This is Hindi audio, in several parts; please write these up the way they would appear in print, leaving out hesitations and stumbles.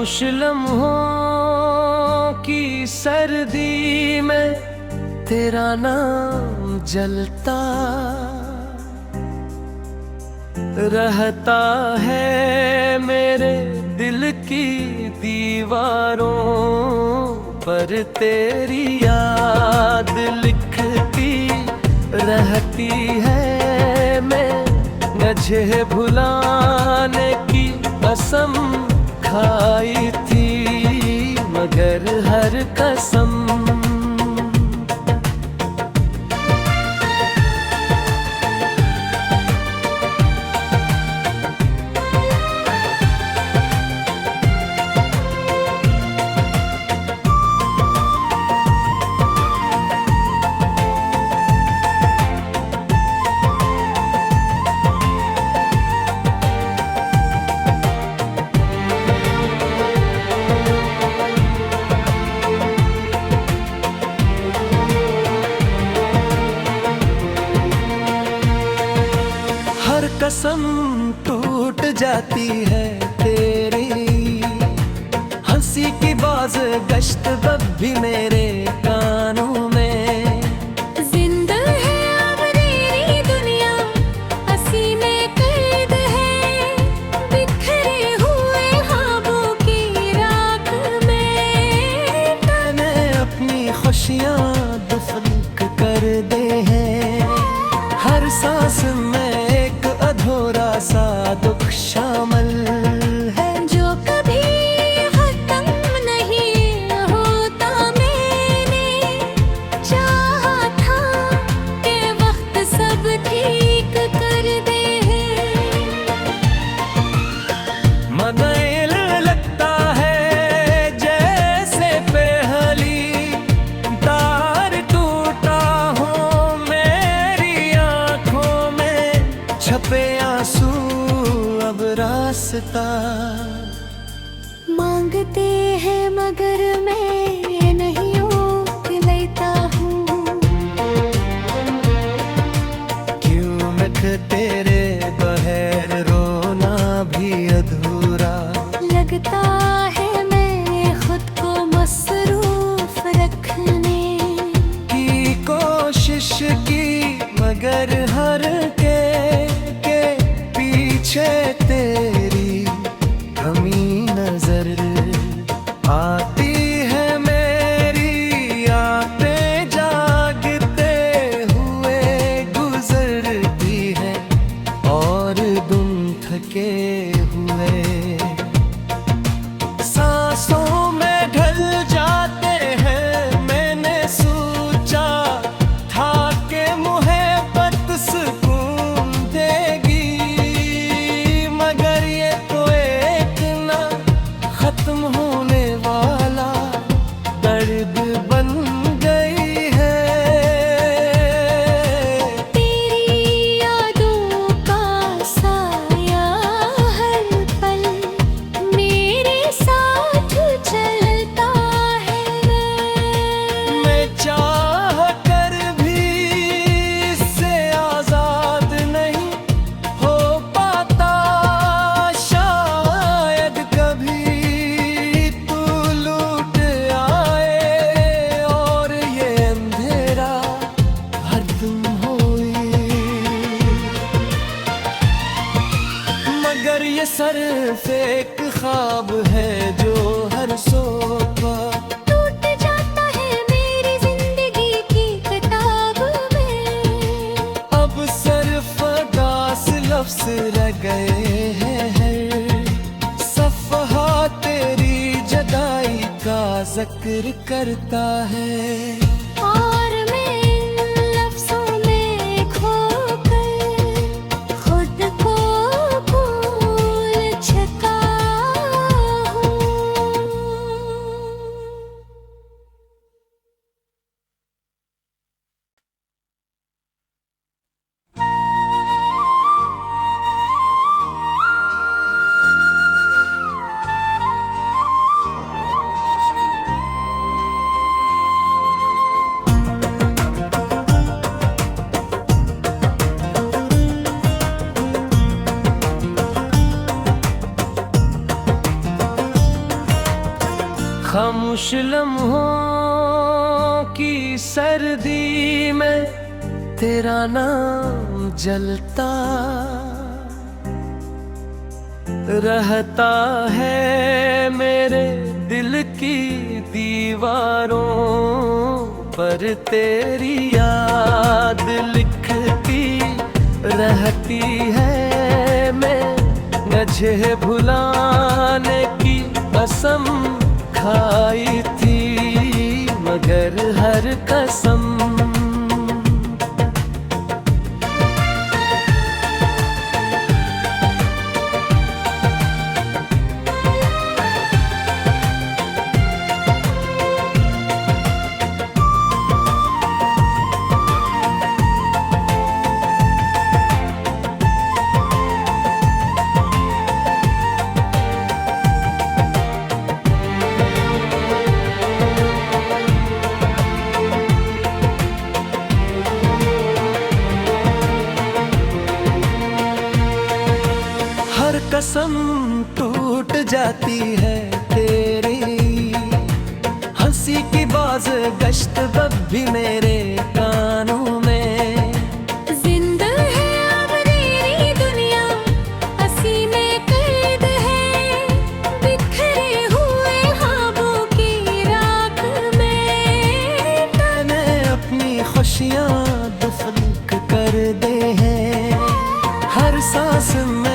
खामोश लम्हों की सर्दी में तेरा नाम जलता रहता है मेरे दिल की दीवारों पर। तेरी याद लिखती रहती है, मैं मुझे भुलाने की कसम खाई थी, मगर हर कसम कसम टूट जाती है तेरी, हंसी की बाज गश्त तब भी मेरे कानों में। जिंदा है अब तेरी दुनिया, हंसी में कैद है, बिखरे हुए ख्वाबों की राख में। मैंने अपनी खुशियाँ दफन कर दे हैं, हर सांस में अधूरा सा दुख शामिल है, जो कभी खत्म नहीं होता। मैंने चाहा था कि वक्त सब ठीक कर दे, मगर लगता है जैसे पहली तार टूटा हो मेरी आंखों में, छपे आंसू अब रास्ता मांगते हैं मगर मैं नहीं लेता हूँ। क्यों मिट तेरे बगैर रोना भी अधूरा लगता है मैं खुद को मसरूफ रखने की कोशिश की, मगर हर के पीछे तेरी कमी नजर आती है मेरी। आते जागते हुए गुजरती है और तुम थके हुए सांसों में ढल जाते हैं। मैंने सोचा था कि मोहब्बत सुकून देगी, मगर ये तो एक ना खत्म होने वाला दर्द बन गई है। तेरी यादों का साया हर पल मेरे साथ चलता है। मैं चाह कर भी इससे आजाद नहीं हो पाता, शायद कभी तू लूट आए और ये अंधेरा हरदम होई, मगर ये सिर्फ एक ख्वाब है जो हर सुबह टूट जाता है मेरी जिंदगी की किताब में। अब सिर्फ दास लफ्ज रह गए हैं, सफ़हा तेरी जदाई का जिक्र करता है। और मैं इन लफ्ज़ों में खोकर खुद को भूल चुका हूँ। खामोश लम्हों की सर्दी में तेरा नाम जलता रहता है मेरे दिल की दीवारों पर तेरी याद लिखती रहती है। मैं मुझे भुलाने की कसम खाई थी मगर हर कसम कसम टूट जाती है तेरी हंसी की बाज गश्त तब भी मेरे कानों में जिंदा है अब तेरी दुनिया हंसी में कैद है बिखरे हुए ख्वाबों की राख में मैंने अपनी खुशियाँ दफन कर दे हैं हर सांस में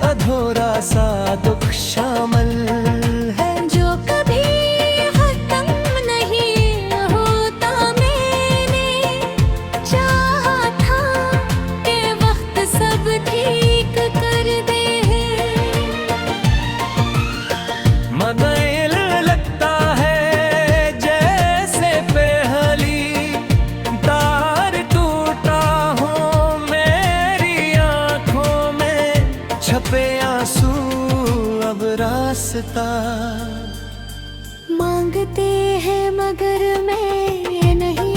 अधूरा सा दुख शामिल है जो कभी खत्म नहीं होता। मैंने चाहा था कि वक्त सब ठीक कर दे मगर लगता है जैसे पहली तार टूटा हो मेरी आंखों में छपे आंसू अब रास्ता मांगते हैं मगर मैं नहीं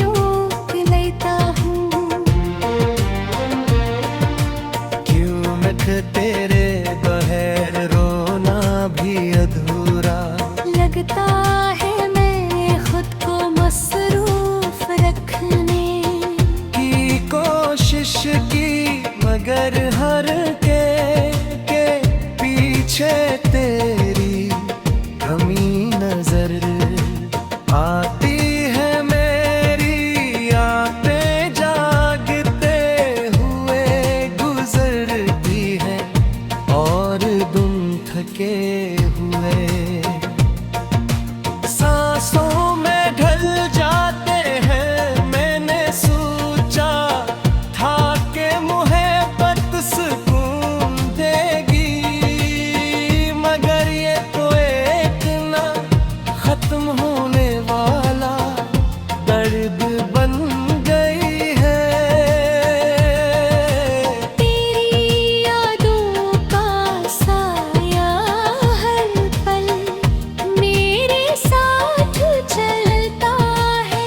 लेता हूँ। क्यों मिट तेरे बगैर रोना भी अधूरा लगता है मैं खुद को मसरूफ रखने की कोशिश की मगर हर के पीछे तेरी कमी नजर आती है मेरी आते जागते हुए गुजरती है और तुम थके हुए सांसों में ढल जाते हैं। मैंने सोचा था कि मोहब्बत सुकून देगी मगर ये तो एक ना खत्म होने वाला दर्द बन गई है। तेरी यादों का साया हर पल मेरे साथ चलता है।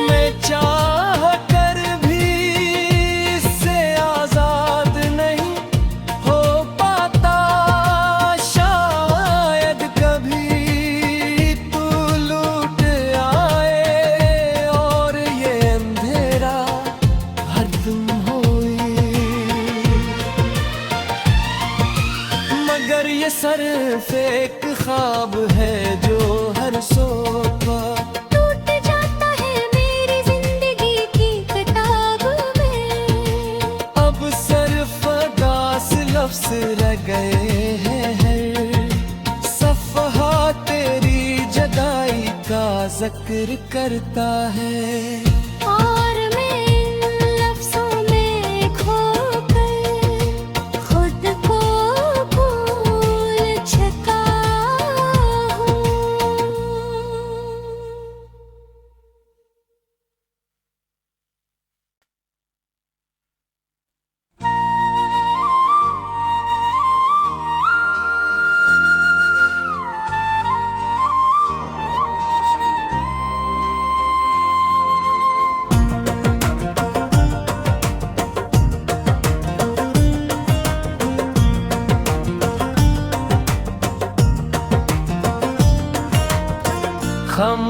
मैं चाह कर भी इससे आजाद नहीं हो पाता शायद कभी तू लूट आए और ये अंधेरा हरदम होई मगर ये सिर्फ एक ख्वाब है जो हर सुबह टूट जाता है मेरी जिंदगी की किताब में अब सिर्फ दास लफ्ज रह गए हैं सफ़हा तेरी जुदाई का जिक्र करता है। और मैं इन लफ्ज़ों में खोकर खुद को भूल चुका हूँ।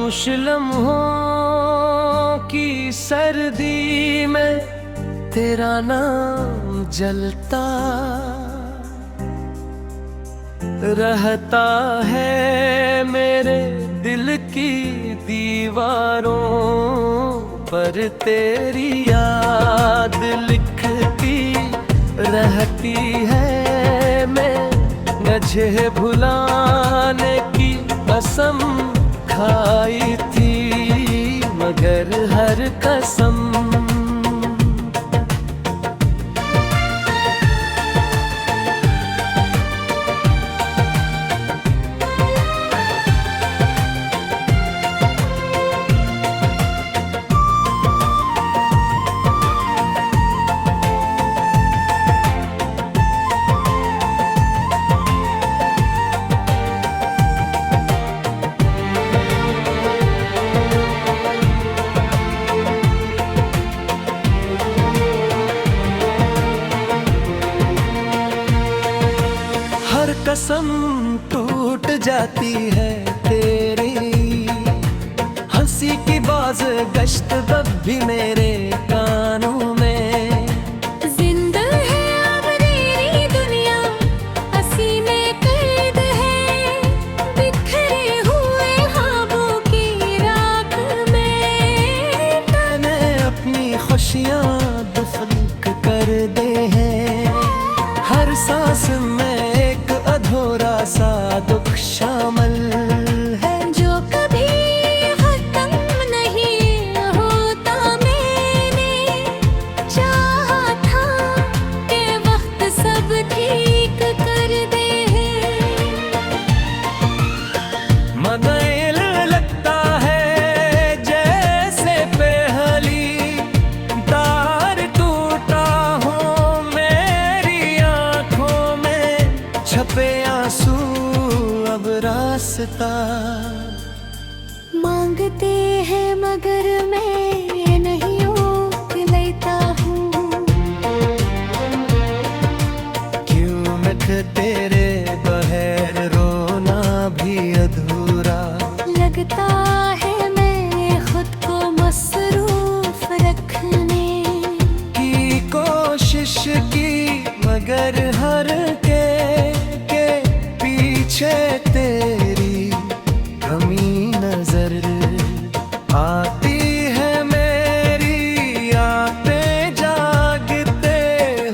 खामोश लम्हों की सर्दी में तेरा नाम जलता रहता है मेरे दिल की दीवारों पर तेरी याद लिखती रहती है। मैं मुझे भुलाने की कसम खाई थी मगर हर कसम कसम टूट जाती है तेरी हंसी की बाज गश्त तब भी मेरे कानों में जिंदा है अब तेरी दुनिया हंसी में कैद है बिखरे हुए ख्वाबों की राख में मैंने अपनी खुशियाँ दफन कर दे हैं हर सांस में अधूरा सा दुख शामिल है जो कभी खत्म नहीं होता। मैंने चाहा था कि वक्त सब ठीक कर दे मगर लगता है जैसे पहली तार टूटा हो मेरी आंखों में छपे आंसू अब रास्ता मांगते हैं मगर मैं नहीं लेता हूँ। क्यों मिट तेरे बगैर रोना भी अधूरा लगता है मैं खुद को मसरूफ रखने की कोशिश की मगर हर के पीछे तेरी कमी नजर आती है मेरी आते जागते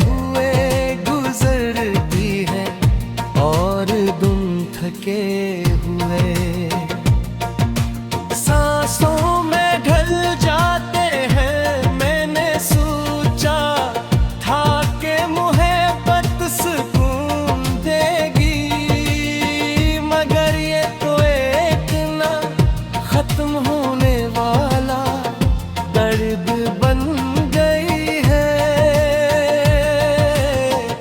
हुए गुजरती है और तुम थके हुए सांसों में ढल जाते हैं। मैंने सोचा था कि मोहब्बत सुकून देगी मगर ये तो एक ना खत्म होने वाला दर्द बन गई है।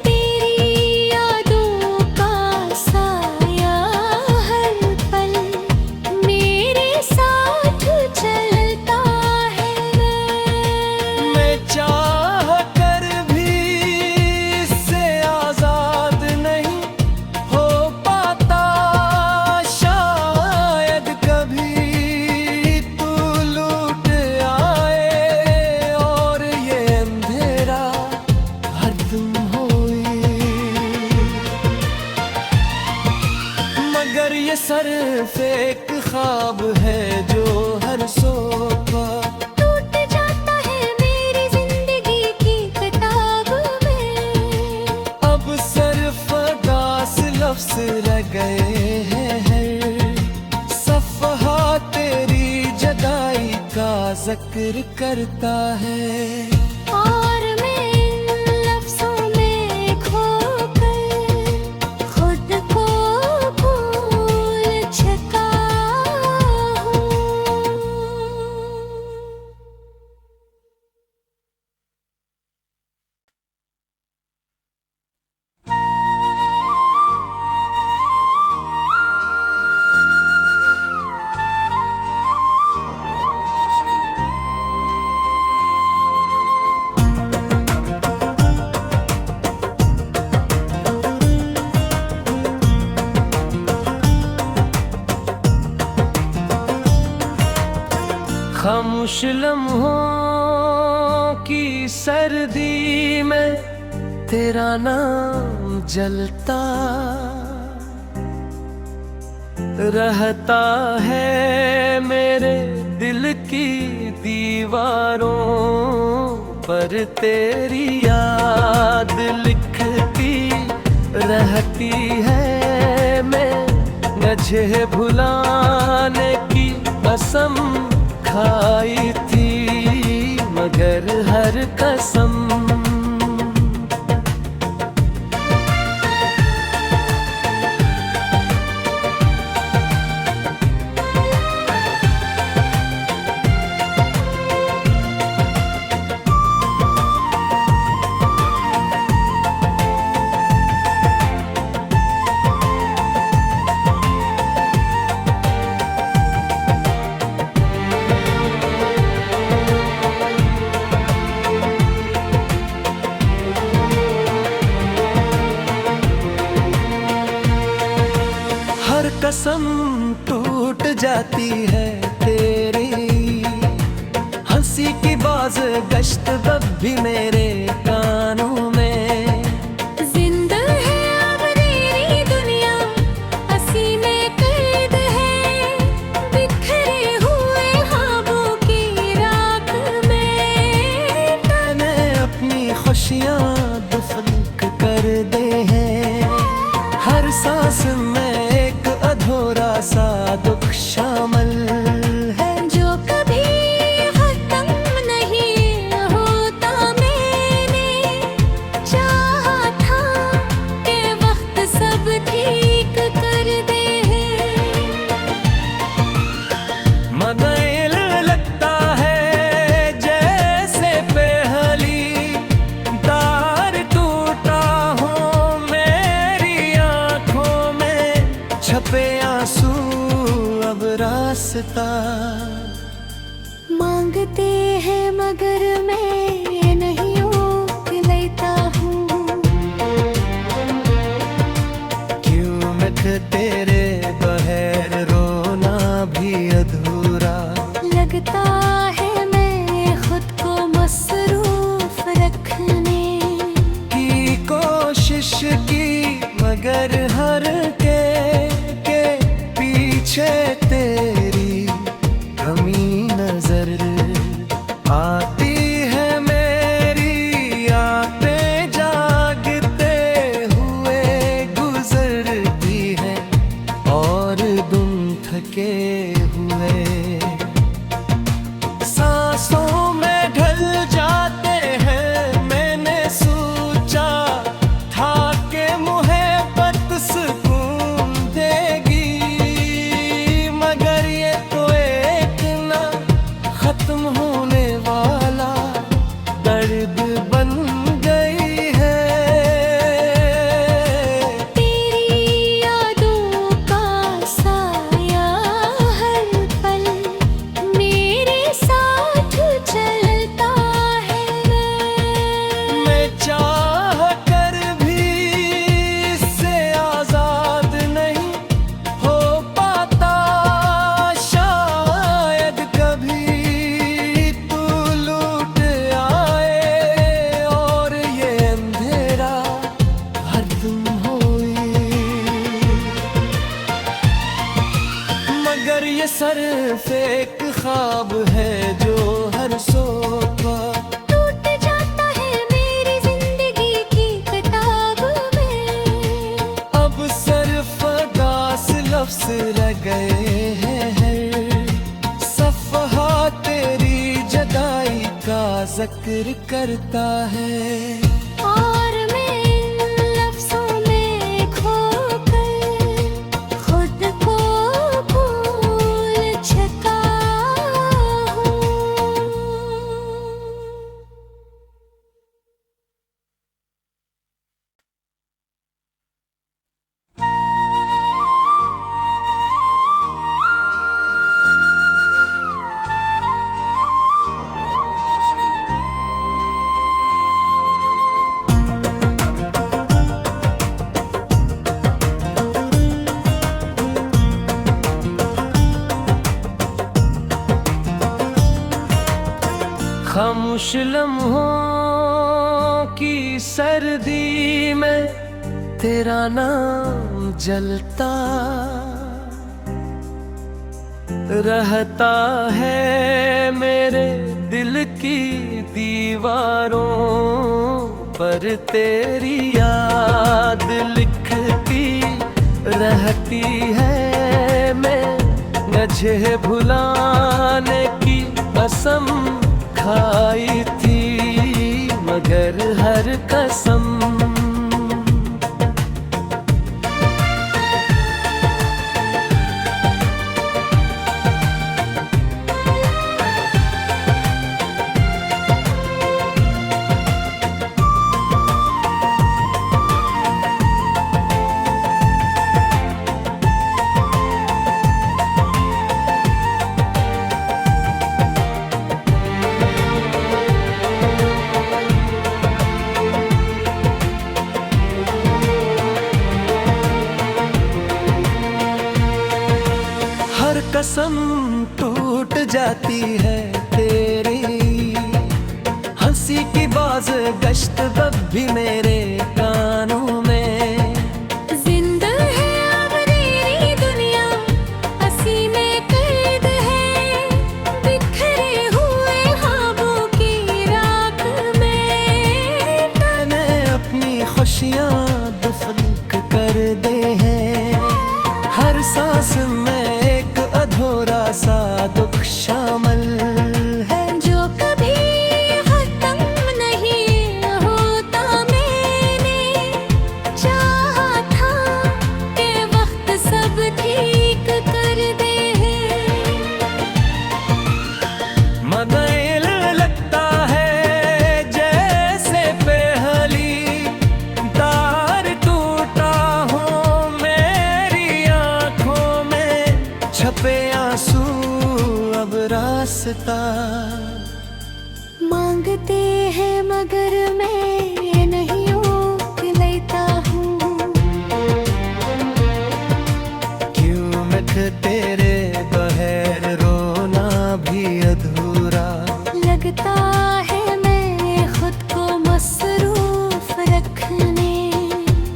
तेरी यादों का साया हर पल मेरे साथ चलता है। मैं चाह कर भी इससे आजाद नहीं हो पाता शायद कभी तू लूट आए और ये अंधेरा हरदम होई मगर ये सिर्फ एक ख्वाब है जो हर सोपा टूट जाता है मेरी जिंदगी की किताब में अब सिर्फ दास लफ्ज रह गए हैं सफहा तेरी जदाई का जिक्र करता है। और मैं इन लफ्जों में खोकर खुद को भूल चुका हूँ। खामोश लम्हों की सर्दी में तेरा नाम जलता रहता है मेरे दिल की दीवारों पर। तेरी याद लिखती रहती है, मैं मुझे भुलाने की कसम खाई थी, मगर हर कसम कसम टूट जाती है तेरी, हंसी की बाज गश्त तब भी मेरे कानों में। जिंदा है अब तेरी दुनिया, हंसी में कैद है, बिखरे हुए ख्वाबों की राख में। मैंने अपनी खुशियाँ दफन कर दे हैं, हर सांस में अधूरा सा दुख शामिल है, जो कभी खत्म नहीं होता। मैंने चाहा था कि वक्त सब ठीक कर दे, मगर लगता है जैसे पहली तार टूटा हो मेरी आंखों में, छपे आंसू अब रास्ता मांगते हैं मगर मैं नहीं रोक लेता हूँ। क्यों मिट तेरे बगैर रोना भी अधूरा लगता है, मैं खुद को मसरूफ रखने की कोशिश की, मगर हर के पीछे तेरी कमी नजर आती है। मेरी आंखें जागते हुए गुजरती हैं और तुम थके हुए सांसों में ढल जाते हैं। मैंने सोचा था कि मोहब्बत सुकून देगी, मगर ये तो एक ना खत्म होने वाला दर्द बन गई है। तेरी यादों का साया हर पल मेरे साथ चलता है। मैं चाह कर भी इससे आजाद नहीं हो पाता, शायद कभी तू लूट आए और ये अंधेरा हरदम होए, मगर ये सिर्फ एक ख्वाब है जो हर सोबा टूट जाता है मेरी जिंदगी की किताब में। अब सिर्फ दास लफ्ज रह गए हैं, सफहा तेरी जुदाई का जिक्र करता है। और मैं इन लफ्ज़ों में खोकर खुद को भूल चुका हूँ। खामोश लम्हों की सर्दी में तेरा नाम जलता रहता है मेरे दिल की दीवारों पर। तेरी याद लिखती रहती है, मैं मुझे भुलाने की कसम खाई थी, मगर हर कसम कसम टूट जाती है तेरी, हंसी की बाज गश्त तब भी मेरे कानों में। जिंदा है अब तेरी दुनिया, हंसी में कैद है, बिखरे हुए ख्वाबों की राख में। मैंने अपनी खुशियाँ दफन कर दे हैं, हर सांस में अधूरा सा दुख शामिल है, जो कभी खत्म नहीं होता। मैंने चाहा था कि वक्त सब ठीक कर दे, मगर लगता है जैसे पहली तार टूटा हो मेरी आंखों में, छपे आंसू अब रास्ता मांगते हैं मगर मैं नहीं लेता हूँ। क्यों मिट तेरे बगैर रोना भी अधूरा लगता है मैं खुद को मसरूफ रखने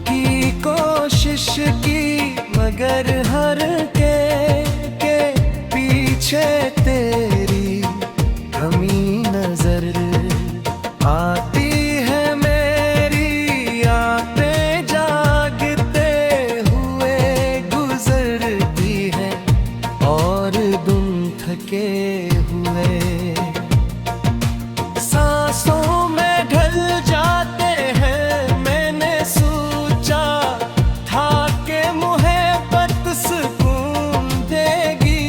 की कोशिश की, मगर हर के पीछे तेरी कमी नजर आती है। मेरी आंखें जागते हुए गुजरती है और तुम थके हुए सांसों में ढल जाते हैं। मैंने सोचा था कि मोहब्बत सुकून देगी,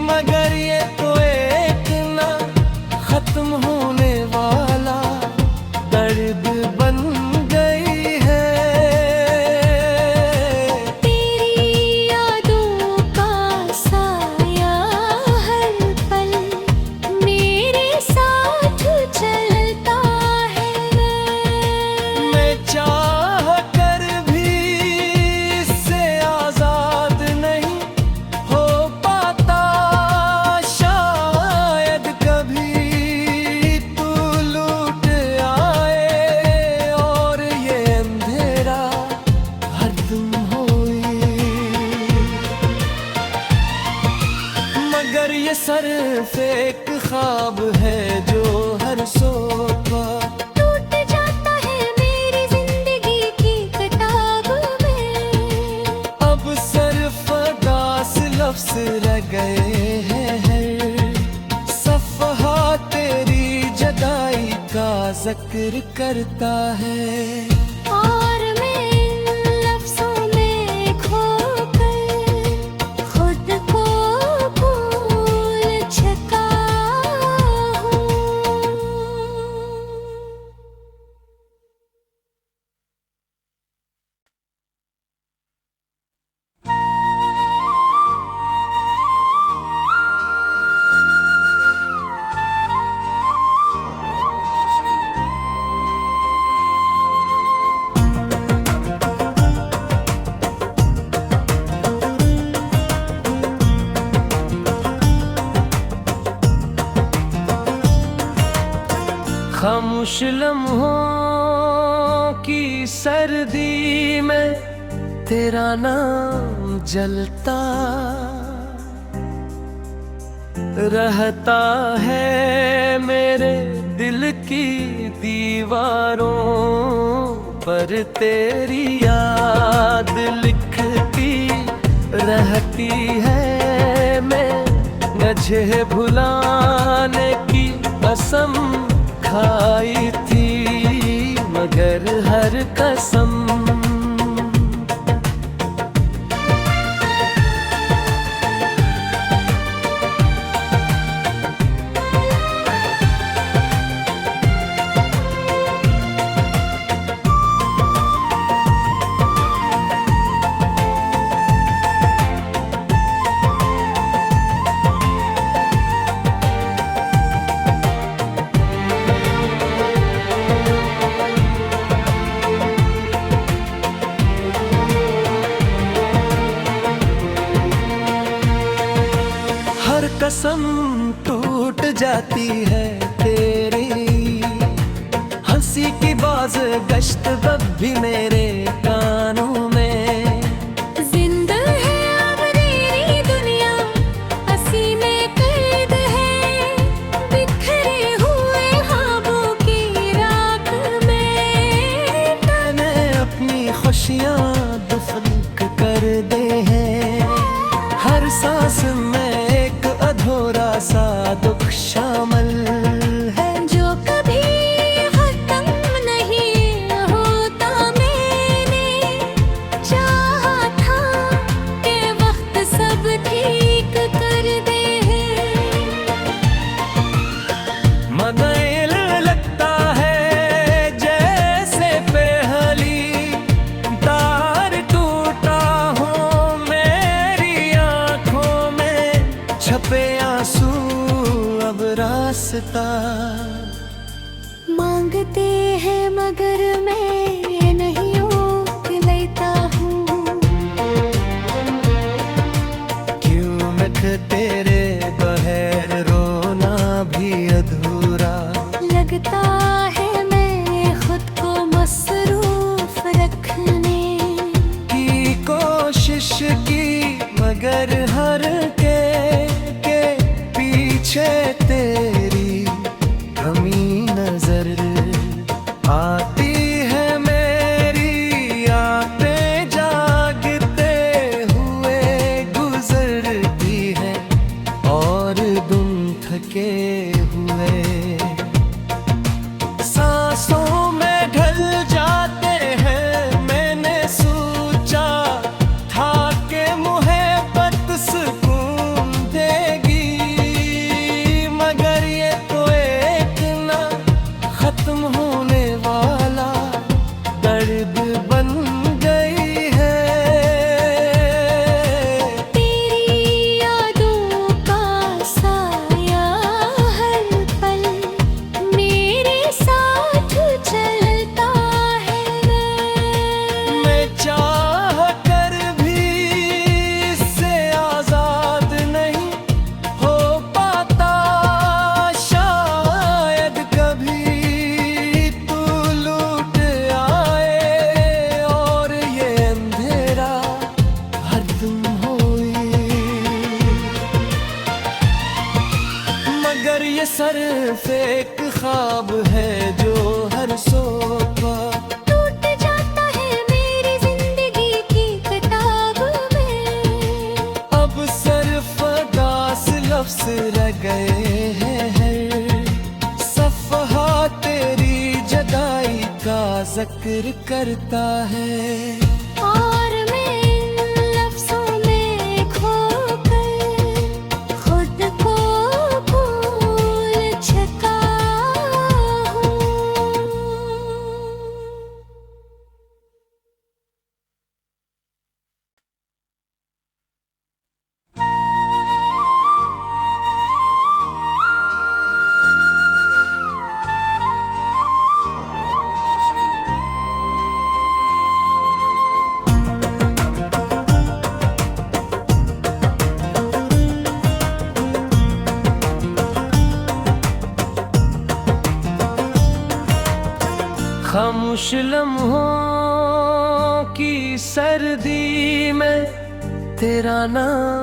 मगर ये तो एक ना खत्म होने वाला दर्द बन गई है। तेरी यादों का साया हर पल मेरे साथ चलता है। मैं चाह कर भी इससे आजाद नहीं हो पाता, शायद कभी तू लूट आए और ये अंधेरा हरदम होए, मगर ये सिर्फ एक ख्वाब है जो हर सोबा टूट जाता है मेरी जिंदगी की किताब में। अब सिर्फ दास लफ्ज रह गए हैं, सफहा तेरी जदाई का जिक्र करता है। और मैं इन लफ्ज़ों में खोकर खुद को भूल चुका हूँ। खामोश लम्हों की सर्दी में तेरा नाम जलता रहता है मेरे दिल की दीवारों पर तेरी याद लिखती रहती है। मैं मुझे भुलाने की कसम खाई थी मगर हर कसम कसम टूट जाती है तेरी हंसी की बाज गश्त अब भी मेरे कानों में जिंदा है अब तेरी दुनिया हंसी में कैद है बिखरे हुए ख्वाबों की राख में मैंने अपनी खुशियाँ दफन कर दे हैं हर सांस में अधूरा सा दुख शामिल है जो कभी खत्म नहीं होता। मैंने चाहा था कि वक्त सब ठीक कर दे मगर लगता है जैसे पहली तार टूटा हो मेरी आंखों में छपे आंसू अब रास्ता मांगते हैं मगर मैं नहीं लेता हूँ। क्यों मिट तेरे बगैर रोना भी अधूरा लगता है मैं खुद को मसरूफ रखने की कोशिश की मगर हर के पीछे तेरी कमी नजर आती है मेरी यादें जागते हुए गुजरती है और दिन थके हुए सांसों में ढल जाते हैं। मैंने सोचा था कि मोहब्बत सुकून देगी मगर ये तो एक ना खत्म होने वाला दर्द बन गई है। तेरी यादों का साया हर पल मेरे साथ चलता है। मैं चाह कर भी इससे आजाद नहीं हो पाता शायद कभी तू लूट आए और ये अंधेरा हरदम होए मगर ये सिर्फ एक ख्वाब है जो हर सोबा टूट जाता है मेरी जिंदगी की किताब में अब सिर्फ दास लफ्ज रह गए हैं सफहा तेरी जदाई का जिक्र करता है और मैं इन लफ्जों में खोकर खुद को भूल चुका हूँ। खामोश लम्हों की सर्दी में तेरा नाम